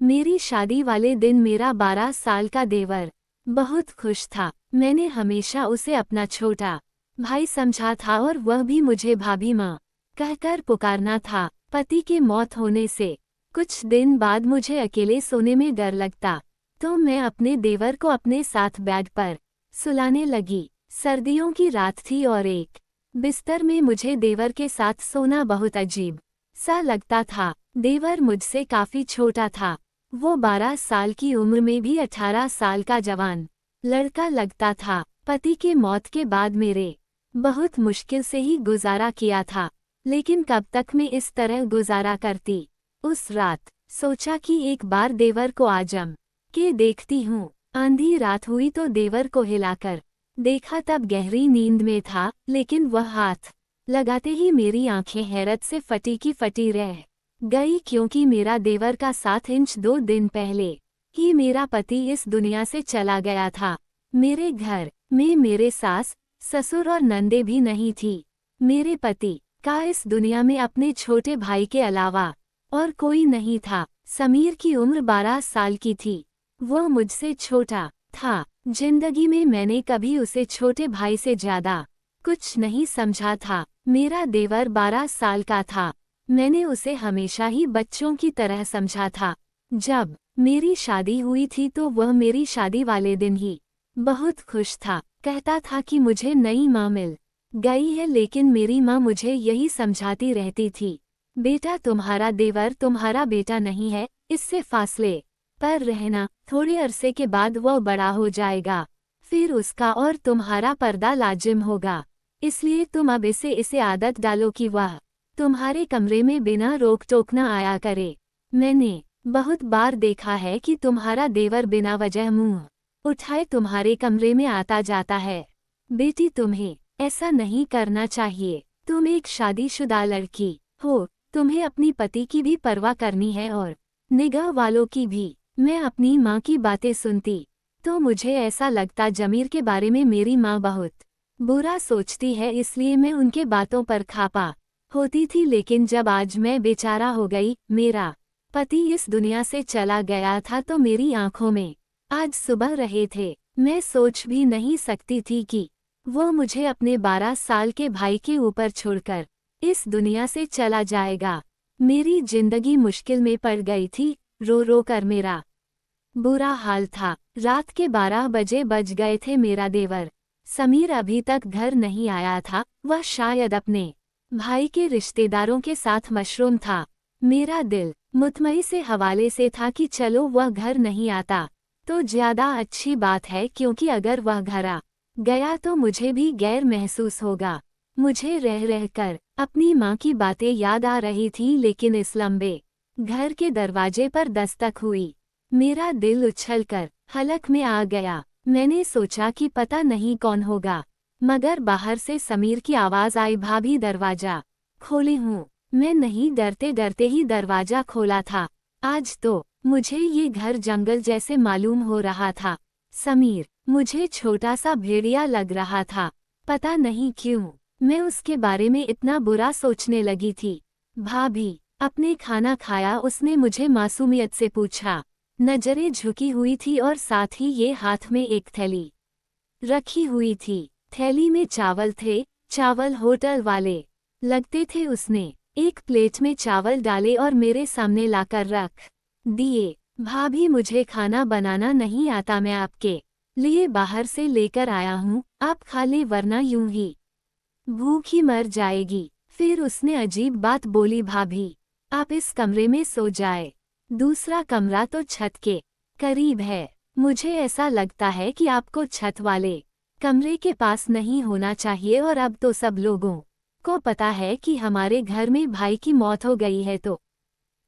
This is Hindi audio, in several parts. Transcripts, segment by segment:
मेरी शादी वाले दिन मेरा 12 साल का देवर बहुत खुश था। मैंने हमेशा उसे अपना छोटा भाई समझा था और वह भी मुझे भाभी माँ कहकर पुकारना था। पति की मौत होने से कुछ दिन बाद मुझे अकेले सोने में डर लगता, तो मैं अपने देवर को अपने साथ बेड पर सुलाने लगी। सर्दियों की रात थी और एक बिस्तर में मुझे देवर के साथ सोना बहुत अजीब सा लगता था। देवर मुझसे काफी छोटा था। वो 12 साल की उम्र में भी 18 साल का जवान लड़का लगता था। पति की मौत के बाद मेरे बहुत मुश्किल से ही गुजारा किया था, लेकिन कब तक मैं इस तरह गुजारा करती। उस रात सोचा कि एक बार देवर को आजम के देखती हूँ। आंधी रात हुई तो देवर को हिलाकर देखा, तब गहरी नींद में था, लेकिन वह हाथ लगाते ही मेरी आंखें हैरत से फटी की फटी रह गई, क्योंकि मेरा देवर का 7 इंच 2 दिन पहले ही मेरा पति इस दुनिया से चला गया था। मेरे घर में मेरे सास, ससुर और नंदे भी नहीं थी। मेरे पति का इस दुनिया में अपने छोटे भाई के अलावा और कोई नहीं था। समीर की उम्र 12 साल की थी। वह मुझसे छोटा था। जिंदगी में मैंने कभी उसे छोटे भाई से ज्यादा कुछ नहीं समझा था। मेरा देवर 12 साल का था। मैंने उसे हमेशा ही बच्चों की तरह समझा था। जब मेरी शादी हुई थी तो वह मेरी शादी वाले दिन ही बहुत खुश था। कहता था कि मुझे नई माँ मिल गई है, लेकिन मेरी माँ मुझे यही समझाती रहती थी, बेटा तुम्हारा देवर तुम्हारा बेटा नहीं है, इससे फासले पर रहना। थोड़े अरसे के बाद वह बड़ा हो जाएगा, फिर उसका और तुम्हारा पर्दा लाजिम होगा। इसलिए तुम अब इसे आदत डालो कि वह तुम्हारे कमरे में बिना रोक टोक न आया करे। मैंने बहुत बार देखा है कि तुम्हारा देवर बिना वजह मुंह उठाए तुम्हारे कमरे में आता जाता है। बेटी तुम्हें ऐसा नहीं करना चाहिए। तुम एक शादीशुदा लड़की हो, तुम्हें अपनी पति की भी परवाह करनी है और निगाह वालों की भी। मैं अपनी माँ की बातें सुनती तो मुझे ऐसा लगता जमीर के बारे में मेरी माँ बहुत बुरा सोचती है, इसलिए मैं उनके बातों पर खापा होती थी। लेकिन जब आज मैं बेचारा हो गई, मेरा पति इस दुनिया से चला गया था, तो मेरी आंखों में आज सुबह रहे थे। मैं सोच भी नहीं सकती थी कि वो मुझे अपने 12 साल के भाई के ऊपर छोड़कर इस दुनिया से चला जाएगा। मेरी जिंदगी मुश्किल में पड़ गई थी। रो रो कर मेरा बुरा हाल था। रात के 12 बजे बज गए थे। मेरा देवर समीर अभी तक घर नहीं आया था। वह शायद अपने भाई के रिश्तेदारों के साथ मशरूम था। मेरा दिल मुतमई से हवाले से था कि चलो वह घर नहीं आता तो ज्यादा अच्छी बात है, क्योंकि अगर वह घर आ गया तो मुझे भी गैर महसूस होगा। मुझे रह रहकर अपनी माँ की बातें याद आ रही थी, लेकिन इस लंबे घर के दरवाजे पर दस्तक हुई। मेरा दिल उछलकर हलक में आ गया। मैंने सोचा कि पता नहीं कौन होगा, मगर बाहर से समीर की आवाज आई, भाभी दरवाजा खोले हूँ। मैं नहीं डरते डरते ही दरवाजा खोला था। आज तो मुझे ये घर जंगल जैसे मालूम हो रहा था। समीर मुझे छोटा सा भेड़िया लग रहा था। पता नहीं क्यों मैं उसके बारे में इतना बुरा सोचने लगी थी। भाभी अपने खाना खाया? उसने मुझे मासूमियत से पूछा। नजरें झुकी हुई थी और साथ ही ये हाथ में एक थैली रखी हुई थी। थैली में चावल थे। चावल होटल वाले लगते थे। उसने एक प्लेट में चावल डाले और मेरे सामने लाकर रख दिए। भाभी मुझे खाना बनाना नहीं आता, मैं आपके लिए बाहर से लेकर आया हूँ, आप खा ले वरना यूं ही भूखी मर जाएगी। फिर उसने अजीब बात बोली, भाभी आप इस कमरे में सो जाए, दूसरा कमरा तो छत के करीब है। मुझे ऐसा लगता है कि आपको छत वाले कमरे के पास नहीं होना चाहिए, और अब तो सब लोगों को पता है कि हमारे घर में भाई की मौत हो गई है, तो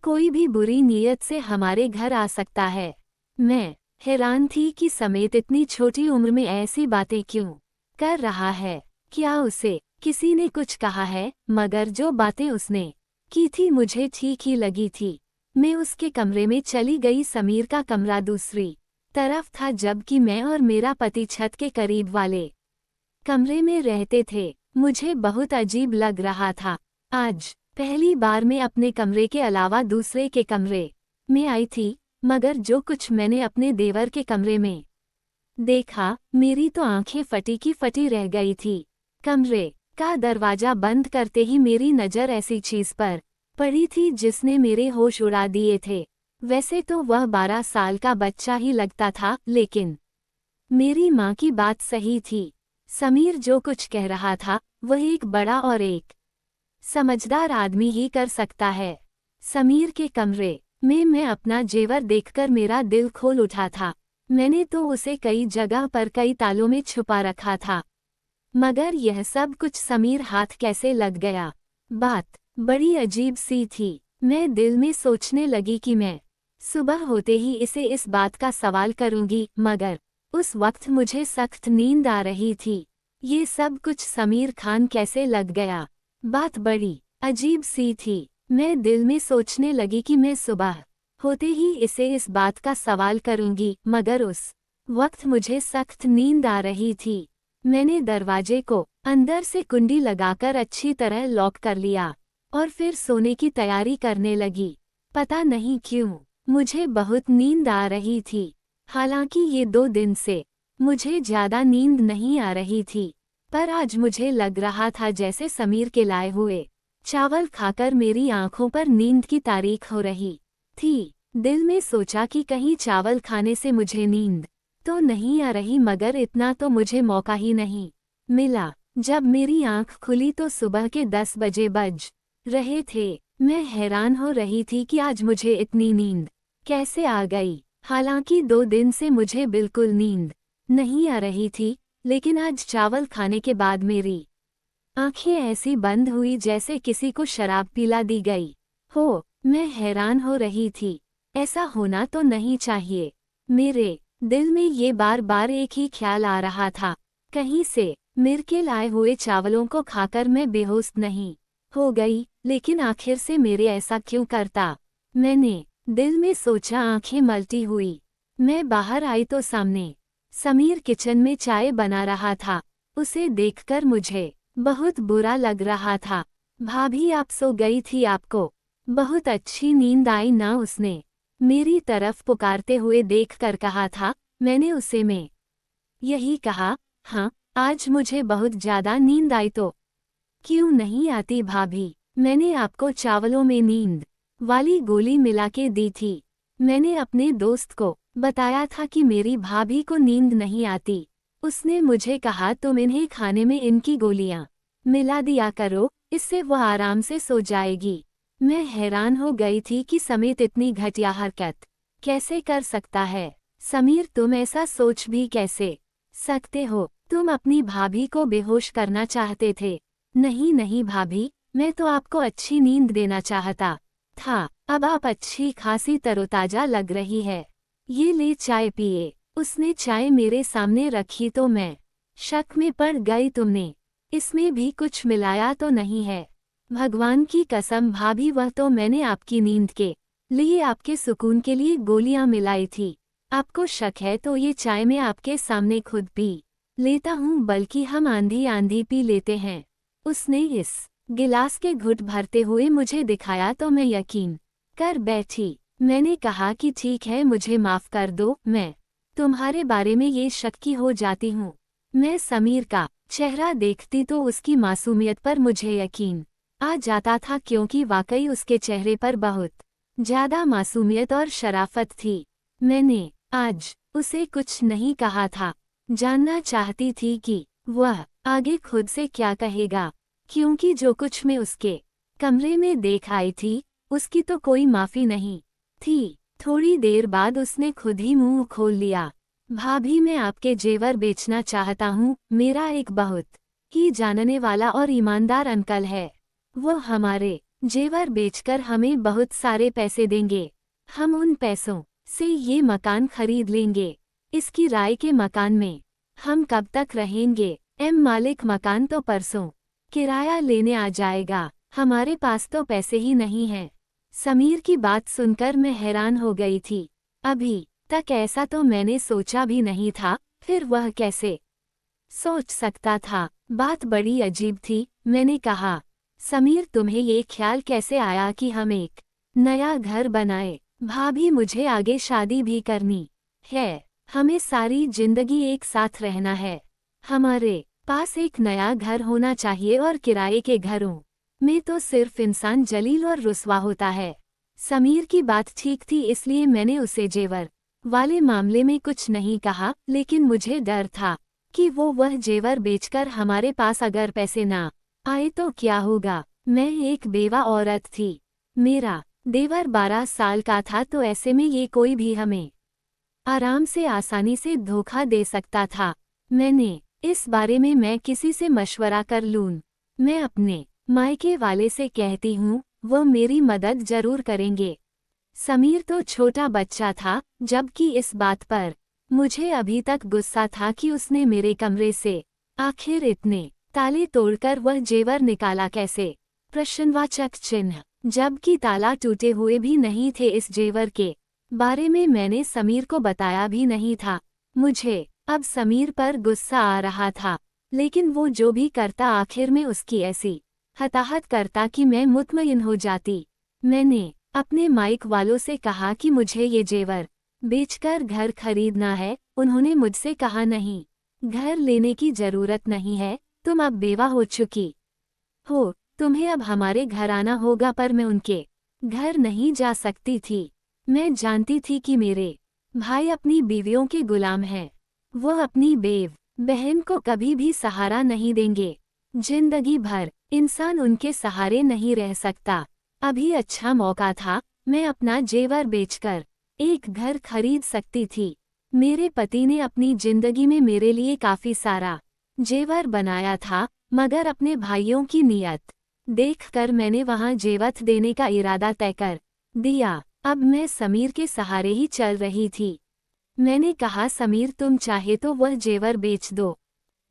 कोई भी बुरी नीयत से हमारे घर आ सकता है। मैं हैरान थी कि समेत इतनी छोटी उम्र में ऐसी बातें क्यों कर रहा है। क्या उसे किसी ने कुछ कहा है? मगर जो बातें उसने की थी मुझे ठीक ही लगी थी। मैं उसके कमरे में चली गई। समीर का कमरा दूसरी तरफ था, जबकि मैं और मेरा पति छत के करीब वाले कमरे में रहते थे। मुझे बहुत अजीब लग रहा था। आज पहली बार मैं अपने कमरे के अलावा दूसरे के कमरे में आई थी। मगर जो कुछ मैंने अपने देवर के कमरे में देखा, मेरी तो आंखें फटी की फटी रह गई थी। कमरे का दरवाजा बंद करते ही मेरी नज़र ऐसी चीज पर पड़ी थी जिसने मेरे होश उड़ा दिए थे। वैसे तो वह 12 साल का बच्चा ही लगता था, लेकिन मेरी माँ की बात सही थी। समीर जो कुछ कह रहा था वह एक बड़ा और एक समझदार आदमी ही कर सकता है। समीर के कमरे में मैं अपना जेवर देखकर मेरा दिल खोल उठा था। मैंने तो उसे कई जगह पर कई तालों में छुपा रखा था, मगर यह सब कुछ समीर हाथ कैसे लग गया? बात बड़ी अजीब सी थी। मैं दिल में सोचने लगी कि मैं सुबह होते ही इसे इस बात का सवाल करूंगी, मगर उस वक्त मुझे सख्त नींद आ रही थी। ये सब कुछ समीर खान कैसे लग गया? बात बड़ी अजीब सी थी। मैं दिल में सोचने लगी कि मैं सुबह होते ही इसे इस बात का सवाल करूंगी, मगर उस वक्त मुझे सख्त नींद आ रही थी। मैंने दरवाजे को अंदर से कुंडी लगाकर अच्छी तरह लॉक कर लिया और फिर सोने की तैयारी करने लगी। पता नहीं क्यों मुझे बहुत नींद आ रही थी। हालांकि ये 2 दिन से मुझे ज्यादा नींद नहीं आ रही थी, पर आज मुझे लग रहा था जैसे समीर के लाए हुए चावल खाकर मेरी आंखों पर नींद की तारीख हो रही थी। दिल में सोचा कि कहीं चावल खाने से मुझे नींद तो नहीं आ रही, मगर इतना तो मुझे मौका ही नहीं मिला। जब मेरी आंख खुली तो सुबह के 10 बजे बज रहे थे। मैं हैरान हो रही थी कि आज मुझे इतनी नींद कैसे आ गई। हालांकि 2 दिन से मुझे बिल्कुल नींद नहीं आ रही थी, लेकिन आज चावल खाने के बाद मेरी आंखें ऐसी बंद हुई जैसे किसी को शराब पिला दी गई हो। मैं हैरान हो रही थी। ऐसा होना तो नहीं चाहिए। मेरे दिल में ये बार बार एक ही ख्याल आ रहा था, कहीं से मिर के लाए हुए चावलों को खाकर मैं बेहोश नहीं हो गई। लेकिन आखिर से मेरे ऐसा क्यों करता? मैंने दिल में सोचा। आंखें मलती हुई मैं बाहर आई तो सामने समीर किचन में चाय बना रहा था। उसे देखकर मुझे बहुत बुरा लग रहा था। भाभी, आप सो गई थी? आपको बहुत अच्छी नींद आई ना? उसने मेरी तरफ पुकारते हुए देखकर कहा था। मैंने उसे में यही कहा, हाँ, आज मुझे बहुत ज्यादा नींद आई। तो क्यों नहीं आती भाभी? मैंने आपको चावलों में नींद वाली गोली मिला के दी थी। मैंने अपने दोस्त को बताया था कि मेरी भाभी को नींद नहीं आती। उसने मुझे कहा तुम इन्हें खाने में इनकी गोलियां मिला दिया करो, इससे वह आराम से सो जाएगी। मैं हैरान हो गई थी कि समीर इतनी घटिया हरकत कैसे कर सकता है। समीर, तुम ऐसा सोच भी कैसे सकते हो? तुम अपनी भाभी को बेहोश करना चाहते थे। नहीं नहीं भाभी, मैं तो आपको अच्छी नींद देना चाहता था। अब आप अच्छी खासी तरोताजा लग रही है। ये ले चाय पिए। उसने चाय मेरे सामने रखी तो मैं शक में पड़ गई। तुमने इसमें भी कुछ मिलाया तो नहीं है? भगवान की कसम भाभी, वह तो मैंने आपकी नींद के लिए, आपके सुकून के लिए गोलियां मिलाई थी। आपको शक है तो ये चाय मैं आपके सामने खुद पी लेता हूँ, बल्कि हम आंधी आंधी पी लेते हैं। उसने इस गिलास के घुट भरते हुए मुझे दिखाया तो मैं यकीन कर बैठी। मैंने कहा कि ठीक है, मुझे माफ कर दो। मैं तुम्हारे बारे में ये शक्की हो जाती हूँ। मैं समीर का चेहरा देखती तो उसकी मासूमियत पर मुझे यकीन आ जाता था, क्योंकि वाकई उसके चेहरे पर बहुत ज्यादा मासूमियत और शराफत थी। मैंने आज उसे कुछ नहीं कहा था। जानना चाहती थी कि वह आगे खुद से क्या कहेगा, क्योंकि जो कुछ मैं उसके कमरे में देख आई थी उसकी तो कोई माफी नहीं थी। थोड़ी देर बाद उसने खुद ही मुंह खोल लिया। भाभी, मैं आपके जेवर बेचना चाहता हूँ। मेरा एक बहुत ही जानने वाला और ईमानदार अंकल है। वो हमारे जेवर बेचकर हमें बहुत सारे पैसे देंगे। हम उन पैसों से ये मकान खरीद लेंगे। इसकी राय के मकान में हम कब तक रहेंगे? मालिक, मकान तो परसों किराया लेने आ जाएगा। हमारे पास तो पैसे ही नहीं हैं। समीर की बात सुनकर मैं हैरान हो गई थी। अभी तक ऐसा तो मैंने सोचा भी नहीं था, फिर वह कैसे सोच सकता था? बात बड़ी अजीब थी। मैंने कहा, समीर, तुम्हें ये ख्याल कैसे आया कि हम एक नया घर बनाए? भाभी मुझे आगे शादी भी करनी है। हमें सारी जिंदगी एक साथ रहना है। हमारे पास एक नया घर होना चाहिए और किराए के घरों में तो सिर्फ इंसान जलील और रुस्वा होता है। समीर की बात ठीक थी, इसलिए मैंने उसे जेवर वाले मामले में कुछ नहीं कहा, लेकिन मुझे डर था कि वो वह जेवर बेचकर हमारे पास अगर पैसे ना आए तो क्या होगा। मैं एक बेवा औरत थी। मेरा देवर 12 साल का था, तो ऐसे में ये कोई भी हमें आराम से आसानी से धोखा दे सकता था। मैंने इस बारे में मैं किसी से मशवरा कर लूं। मैं अपने मायके वाले से कहती हूँ, वो मेरी मदद जरूर करेंगे। समीर तो छोटा बच्चा था, जबकि इस बात पर मुझे अभी तक गुस्सा था कि उसने मेरे कमरे से आखिर इतने ताले तोड़कर वह जेवर निकाला कैसे। प्रश्नवाचक चिन्ह। जबकि ताला टूटे हुए भी नहीं थे। इस जेवर के बारे में मैंने समीर को बताया भी नहीं था। मुझे अब समीर पर गुस्सा आ रहा था, लेकिन वो जो भी करता आखिर में उसकी ऐसी हताहत करता कि मैं मुतमईन हो जाती। मैंने अपने माइक वालों से कहा कि मुझे ये जेवर बेचकर घर खरीदना है। उन्होंने मुझसे कहा, नहीं, घर लेने की जरूरत नहीं है, तुम अब बेवा हो चुकी हो, तुम्हें अब हमारे घर आना होगा। पर मैं उनके घर नहीं जा सकती थी। मैं जानती थी कि मेरे भाई अपनी बीवियों के गुलाम हैं। वो अपनी बेव बहन को कभी भी सहारा नहीं देंगे। जिंदगी भर इंसान उनके सहारे नहीं रह सकता। अभी अच्छा मौका था, मैं अपना जेवर बेचकर एक घर खरीद सकती थी। मेरे पति ने अपनी जिंदगी में मेरे लिए काफी सारा जेवर बनाया था, मगर अपने भाइयों की नीयत देखकर मैंने वहां जेवत देने का इरादा तय कर दिया। अब मैं समीर के सहारे ही चल रही थी। मैंने कहा, समीर तुम चाहे तो वह जेवर बेच दो।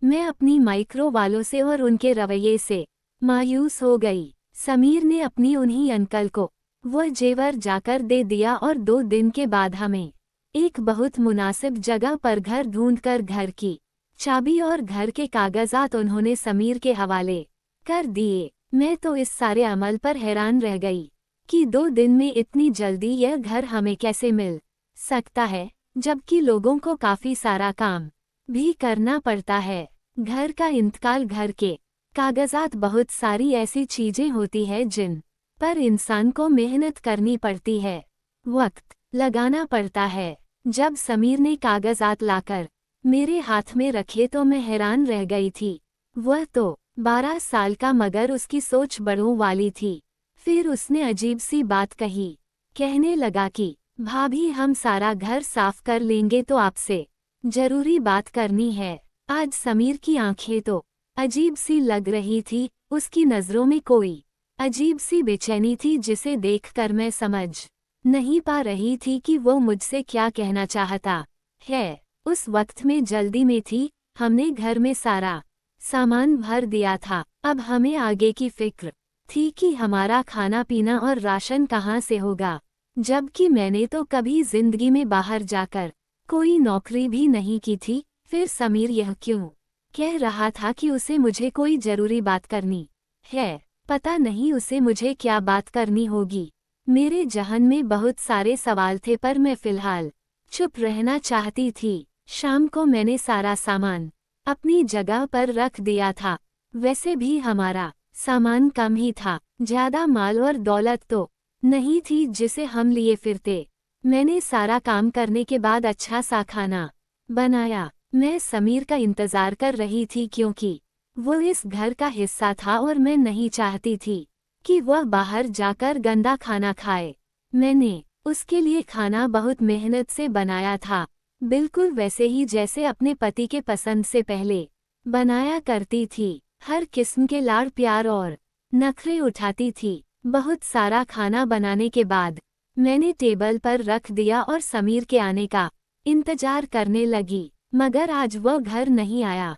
मैं अपनी माइक्रो वालों से और उनके रवैये से मायूस हो गई। समीर ने अपनी उन्हीं अंकल को वह जेवर जाकर दे दिया और 2 दिन के बाद हमें एक बहुत मुनासिब जगह पर घर ढूंढकर घर की चाबी और घर के कागजात उन्होंने समीर के हवाले कर दिए। मैं तो इस सारे अमल पर हैरान रह गई कि 2 दिन में इतनी जल्दी यह घर हमें कैसे मिल सकता है, जबकि लोगों को काफी सारा काम भी करना पड़ता है। घर का इंतकाल, घर के कागजात, बहुत सारी ऐसी चीजें होती है जिन पर इंसान को मेहनत करनी पड़ती है, वक्त लगाना पड़ता है। जब समीर ने कागजात लाकर मेरे हाथ में रखे तो मैं हैरान रह गई थी। वह तो 12 साल का, मगर उसकी सोच बड़ों वाली थी। फिर उसने अजीब सी बात कही। कहने लगा कि भाभी हम सारा घर साफ कर लेंगे, तो आपसे जरूरी बात करनी है। आज समीर की आंखें तो अजीब सी लग रही थी। उसकी नजरों में कोई अजीब सी बेचैनी थी जिसे देखकर मैं समझ नहीं पा रही थी कि वो मुझसे क्या कहना चाहता है। उस वक्त में जल्दी में थी। हमने घर में सारा सामान भर दिया था। अब हमें आगे की फिक्र थी कि हमारा खाना पीना और राशन कहाँ से होगा, जबकि मैंने तो कभी जिंदगी में बाहर जाकर कोई नौकरी भी नहीं की थी। फिर समीर यह क्यों कह रहा था कि उसे मुझे कोई जरूरी बात करनी है। पता नहीं उसे मुझे क्या बात करनी होगी। मेरे जहन में बहुत सारे सवाल थे, पर मैं फिलहाल चुप रहना चाहती थी। शाम को मैंने सारा सामान अपनी जगह पर रख दिया था। वैसे भी हमारा सामान कम ही था, ज्यादा माल और दौलत तो नहीं थी जिसे हम लिए फिरते। मैंने सारा काम करने के बाद अच्छा सा खाना बनाया। मैं समीर का इंतजार कर रही थी, क्योंकि वो इस घर का हिस्सा था और मैं नहीं चाहती थी कि वह बाहर जाकर गंदा खाना खाए। मैंने उसके लिए खाना बहुत मेहनत से बनाया था, बिल्कुल वैसे ही जैसे अपने पति के पसंद से पहले बनाया करती थी। हर किस्म के लाड़ प्यार और नखरे उठाती थी। बहुत सारा खाना बनाने के बाद मैंने टेबल पर रख दिया और समीर के आने का इंतजार करने लगी, मगर आज वह घर नहीं आया।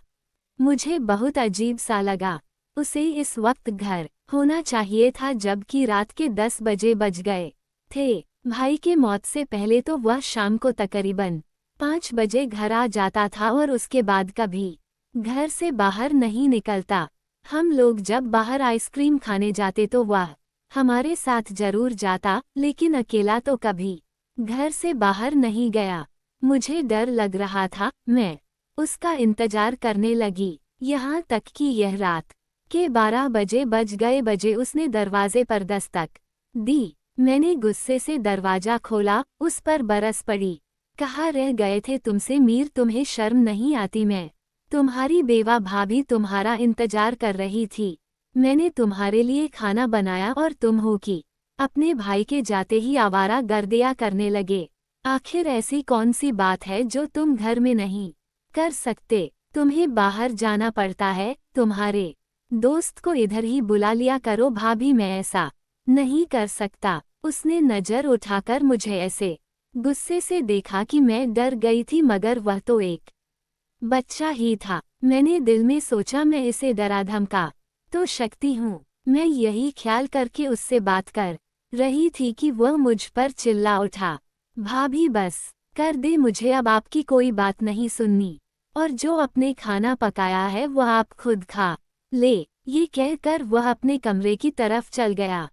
मुझे बहुत अजीब सा लगा। उसे इस वक्त घर होना चाहिए था, जबकि रात के 10 बजे बज गए थे। भाई के मौत से पहले तो वह शाम को तकरीबन 5 बजे घर आ जाता था और उसके बाद कभी घर से बाहर नहीं निकलता। हम लोग जब बाहर आइसक्रीम खाने जाते तो वह हमारे साथ जरूर जाता, लेकिन अकेला तो कभी घर से बाहर नहीं गया। मुझे डर लग रहा था। मैं उसका इंतजार करने लगी, यहाँ तक कि यह रात के 12 बजे उसने दरवाजे पर दस्तक दी। मैंने गुस्से से दरवाजा खोला, उस पर बरस पड़ी। कहाँ रह गए थे तुमसे मीर, तुम्हें शर्म नहीं आती? मैं तुम्हारी बेवा भाभी तुम्हारा इंतजार कर रही थी। मैंने तुम्हारे लिए खाना बनाया और तुम हो कि अपने भाई के जाते ही आवारा गर्दिया करने लगे। आखिर ऐसी कौन सी बात है जो तुम घर में नहीं कर सकते? तुम्हें बाहर जाना पड़ता है। तुम्हारे दोस्त को इधर ही बुला लिया करो। भाभी मैं ऐसा नहीं कर सकता। उसने नजर उठाकर मुझे ऐसे गुस्से से देखा कि मैं डर गई थी, मगर वह तो एक बच्चा ही था। मैंने दिल में सोचा मैं इसे डरा धमका तो शक्ति हूँ। मैं यही ख्याल करके उससे बात कर रही थी कि वह मुझ पर चिल्ला उठा, भाभी बस कर दे मुझे, अब आपकी कोई बात नहीं सुननी, और जो अपने खाना पकाया है वह आप खुद खा ले। ये कहकर वह अपने कमरे की तरफ चल गया।